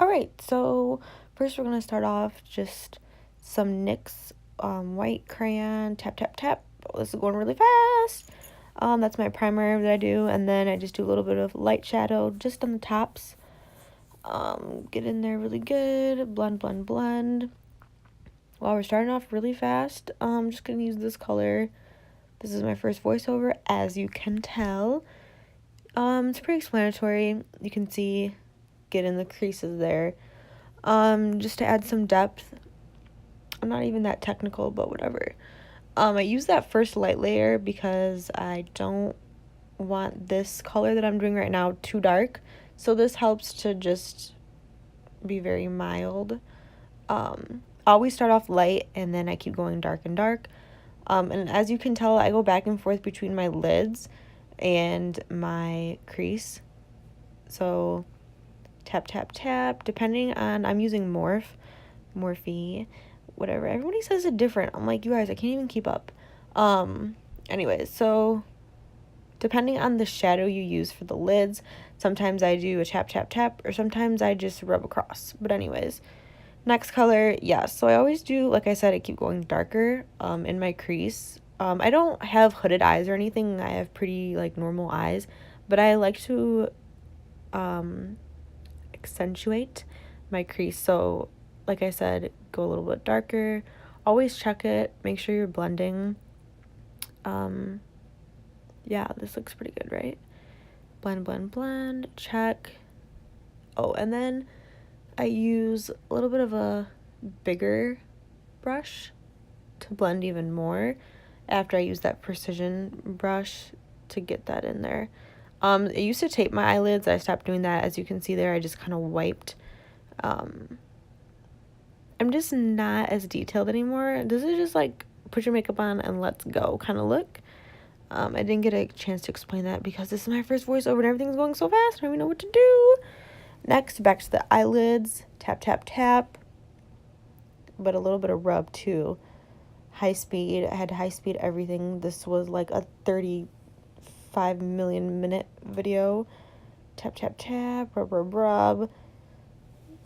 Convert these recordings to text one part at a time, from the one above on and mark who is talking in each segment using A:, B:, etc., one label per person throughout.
A: Alright, so first we're going to start off just some NYX white crayon, tap, tap, tap. Oh, this is going really fast. That's my primer that I do, and then I just do a little bit of light shadow just on the tops. Get in there really good, blend, blend, blend. While we're starting off really fast, I'm just going to use this color. This is my first voiceover, as you can tell. It's pretty explanatory. You can see, get in the creases there. Just to add some depth. I'm not even that technical, but whatever. I use that first light layer because I don't want this color that I'm doing right now too dark. So this helps to just be very mild. I always start off light and then I keep going dark and dark. And as you can tell, I go back and forth between my lids and my crease. So tap, tap, tap, depending on, I'm using Morphe, whatever. Everybody says it different. I'm like, you guys, I can't even keep up. Anyways, so depending on the shadow you use for the lids, sometimes I do a tap, tap, tap, or sometimes I just rub across. But anyways, next color, yes. So I always do, like I said, I keep going darker in my crease. I don't have hooded eyes or anything. I have pretty, like, normal eyes. But I like to accentuate my crease. So, like I said, go a little bit darker. Always check it. Make sure you're blending. Yeah, this looks pretty good, right? Blend, blend, blend. Check. Oh, and then I use a little bit of a bigger brush to blend even more after I use that precision brush to get that in there. I used to tape my eyelids. I stopped doing that. As you can see there, I just kind of wiped. I'm just not as detailed anymore. This is just like put your makeup on and let's go kind of look. I didn't get a chance to explain that because this is my first voiceover and everything's going so fast. I don't even know what to do. Next, back to the eyelids. Tap, tap, tap. But a little bit of rub too. High speed. I had high speed everything. This was like a 35 million minute video. Tap, tap, tap. Rub, rub, rub.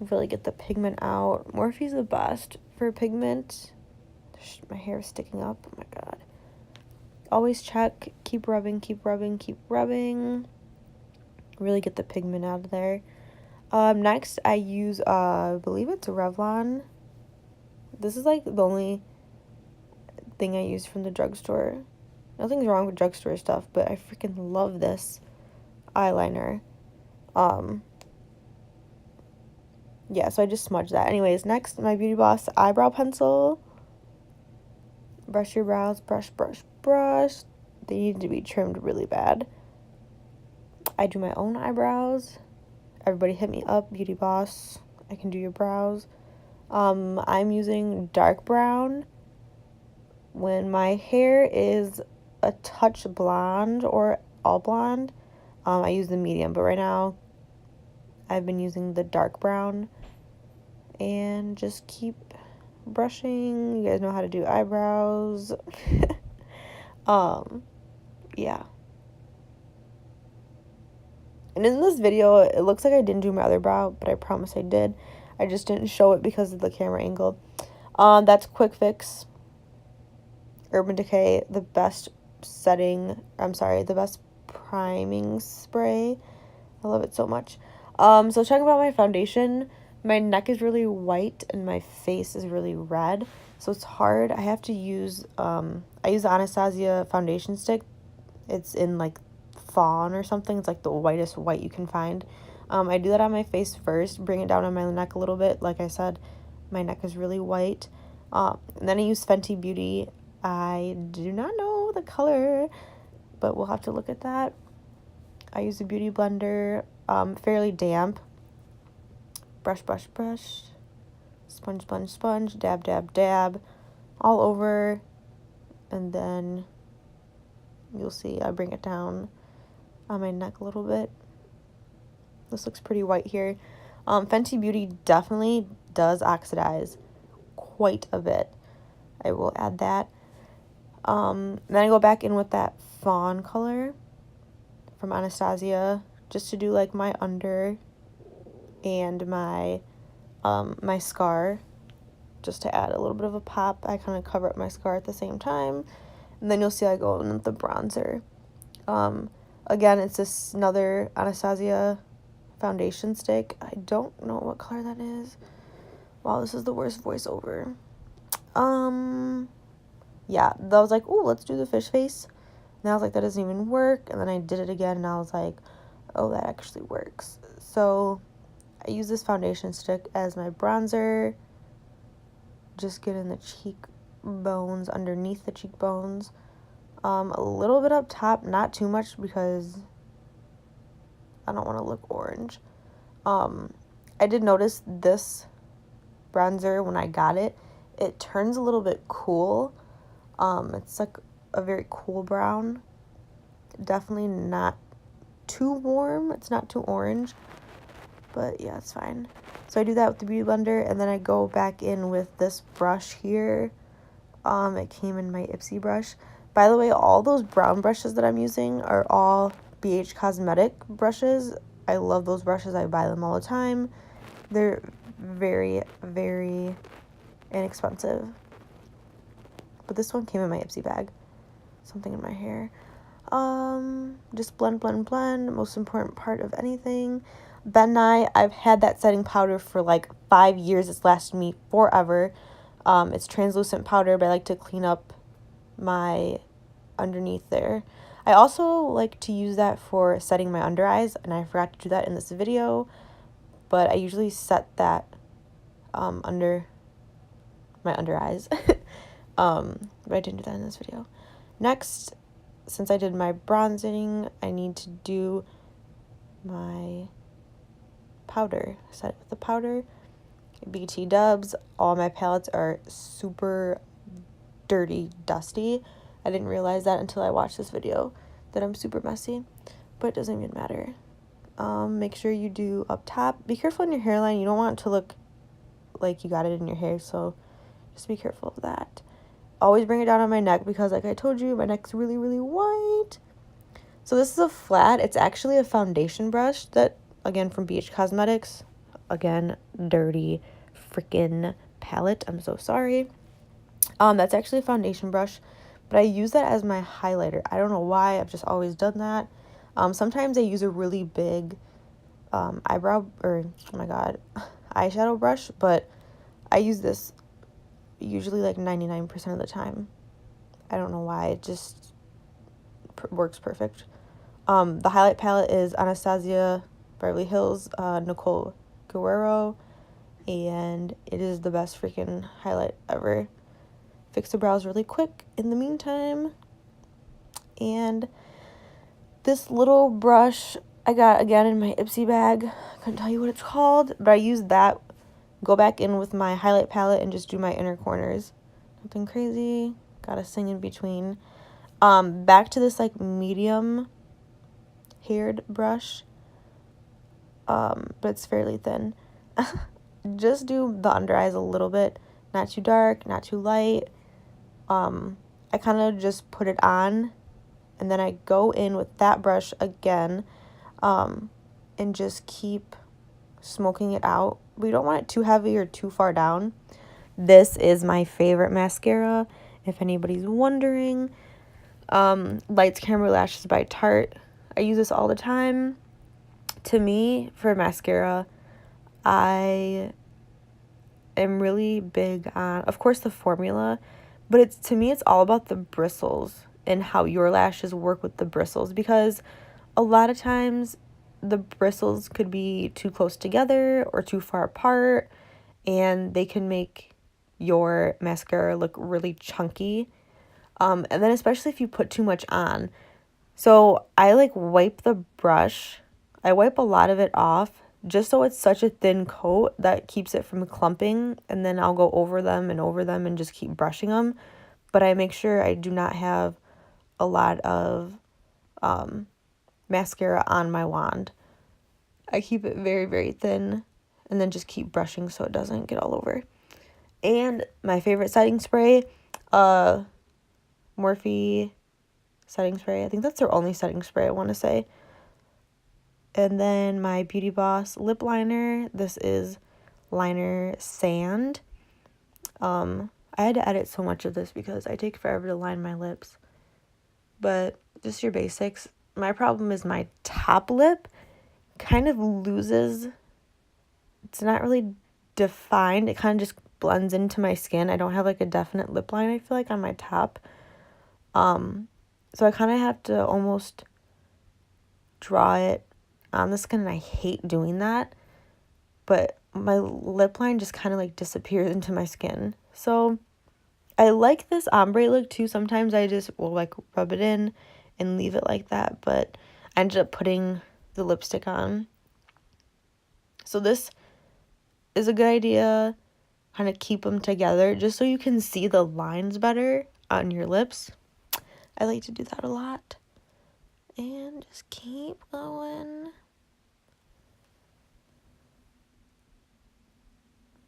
A: Really get the pigment out. Morphe's the best for pigment. My hair is sticking up. Oh my god. Always check. Keep rubbing, keep rubbing, keep rubbing. Really get the pigment out of there. Next, I use, I believe it's a Revlon. This is like the only thing I use from the drugstore. Nothing's wrong with drugstore stuff, but I freaking love this eyeliner. Yeah, so I just smudged that. Anyways, next, my Beauty Boss eyebrow pencil. Brush your brows, brush, brush, brush. They need to be trimmed really bad. I do my own eyebrows. Everybody hit me up, Beauty Boss. I can do your brows. I'm using dark brown. When my hair is a touch blonde or all blonde, I use the medium. But right now, I've been using the dark brown. And just keep brushing. You guys know how to do eyebrows. Yeah. And in this video, it looks like I didn't do my other brow, but I promise I did. I just didn't show it because of the camera angle. That's Quick Fix Urban Decay, the best the best priming spray. I love it so much. So talking about my foundation, my neck is really white and my face is really red, so it's hard. I have to use, I use the Anastasia foundation stick. It's in like fawn or something. It's like the whitest white you can find. I do that on my face first, bring it down on my neck a little bit. Like I said, my neck is really white. And then I use Fenty Beauty. I do not know the color, but we'll have to look at that. I use a beauty blender, fairly damp. Brush, brush, brush. Sponge, sponge, sponge. Dab, dab, dab. All over. And then you'll see I bring it down on my neck a little bit. This looks pretty white here. Fenty Beauty definitely does oxidize quite a bit. I will add that. Then I go back in with that fawn color from Anastasia just to do like my under and my my scar, just to add a little bit of a pop. I kind of cover up my scar at the same time, and then you'll see I go in with the bronzer. Again, it's this another Anastasia foundation stick. I don't know what color that is. Wow, this is the worst voiceover. Yeah, I was like, oh, let's do the fish face. And I was like, that doesn't even work. And then I did it again, and I was like, oh, that actually works. So I use this foundation stick as my bronzer. Just get in the cheekbones, underneath the cheekbones. A little bit up top, not too much because I don't want to look orange. I did notice this bronzer when I got it. It turns a little bit cool. It's like a very cool brown. Definitely not too warm. It's not too orange. But yeah, it's fine. So I do that with the Beauty Blender, and then I go back in with this brush here. It came in my Ipsy brush. By the way, all those brown brushes that I'm using are all BH Cosmetic brushes. I love those brushes. I buy them all the time. They're very, very inexpensive. But this one came in my Ipsy bag. Something in my hair. Just blend, blend, blend. Most important part of anything. Ben Nye, I've had that setting powder for like 5 years. It's lasted me forever. It's translucent powder, but I like to clean up my underneath there. I also like to use that for setting my under eyes, and I forgot to do that in this video, but I usually set that under my under eyes. But I didn't do that in this video. Next, since I did my bronzing, I need to do my powder. Set it with the powder. BT Dubs. All my palettes are super dirty, dusty. I didn't realize that until I watched this video, that I'm super messy, but it doesn't even matter. Make sure you do up top. Be careful in your hairline. You don't want it to look like you got it in your hair, so just be careful of that. Always bring it down on my neck because, like I told you, my neck's really, really white. So this is a flat. It's actually a foundation brush that, again, from BH Cosmetics. Again, dirty freaking palette. I'm so sorry. That's actually a foundation brush, but I use that as my highlighter. I don't know why. I've just always done that. Sometimes I use a really big eyeshadow brush, but I use this usually like 99% of the time. I don't know why. It just works perfect. The highlight palette is Anastasia, Beverly Hills, Nicole Guerrero, and it is the best freaking highlight ever. Fix the brows really quick in the meantime. And this little brush I got again in my Ipsy bag. I couldn't tell you what it's called, but I used that. Go back in with my highlight palette and just do my inner corners. Nothing crazy. Gotta sing in between. Back to this like medium haired brush. But it's fairly thin. Just do the under eyes a little bit. Not too dark, not too light. I kind of just put it on, and then I go in with that brush again, and just keep smoking it out. We don't want it too heavy or too far down. This is my favorite mascara, if anybody's wondering. Lights, Camera, Lashes by Tarte. I use this all the time. To me, for mascara, I am really big on, of course, the formula, but to me, it's all about the bristles and how your lashes work with the bristles, because a lot of times the bristles could be too close together or too far apart, and they can make your mascara look really chunky. And then especially if you put too much on. So I like wipe the brush. I wipe a lot of it off just so it's such a thin coat that keeps it from clumping, and then I'll go over them and just keep brushing them. But I make sure I do not have a lot of mascara on my wand. I keep it very, very thin and then just keep brushing so it doesn't get all over. And my favorite setting spray, Morphe setting spray. I think that's their only setting spray, I want to say. And then my Beauty Boss lip liner. This is liner sand. I had to edit so much of this because I take forever to line my lips. But just your basics. My problem is my top lip kind of loses. It's not really defined. It kind of just blends into my skin. I don't have like a definite lip line, I feel like, on my top. So I kind of have to almost draw it on the skin, and I hate doing that. But my lip line just kind of like disappears into my skin. So I like this ombre look too. Sometimes I just will like rub it in and leave it like that, but I ended up putting the lipstick on. So this is a good idea, kind of keep them together just so you can see the lines better on your lips. I like to do that a lot. And just keep going.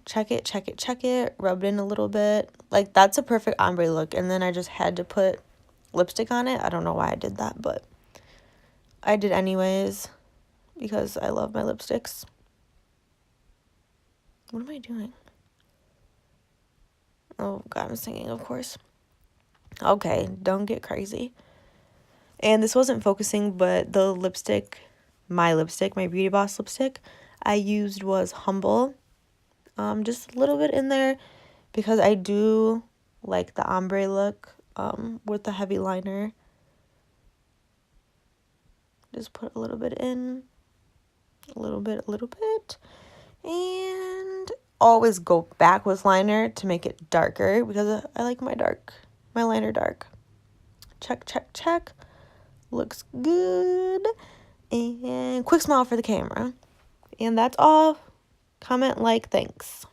A: Check it, check it, check it. Rub it in a little bit. Like, that's a perfect ombre look. And then I just had to put lipstick on it. I don't know why I did that, but I did anyways because I love my lipsticks. What am I doing? Oh, God, I'm singing, of course. Okay, don't get crazy. And this wasn't focusing, but the lipstick, my Beauty Boss lipstick I used was Humble. Just a little bit in there because I do like the ombre look with the heavy liner. Just put a little bit in, a little bit, and always go back with liner to make it darker because I like my liner dark. Check, check, check. Looks good. And quick smile for the camera. And that's all. Comment, like, thanks.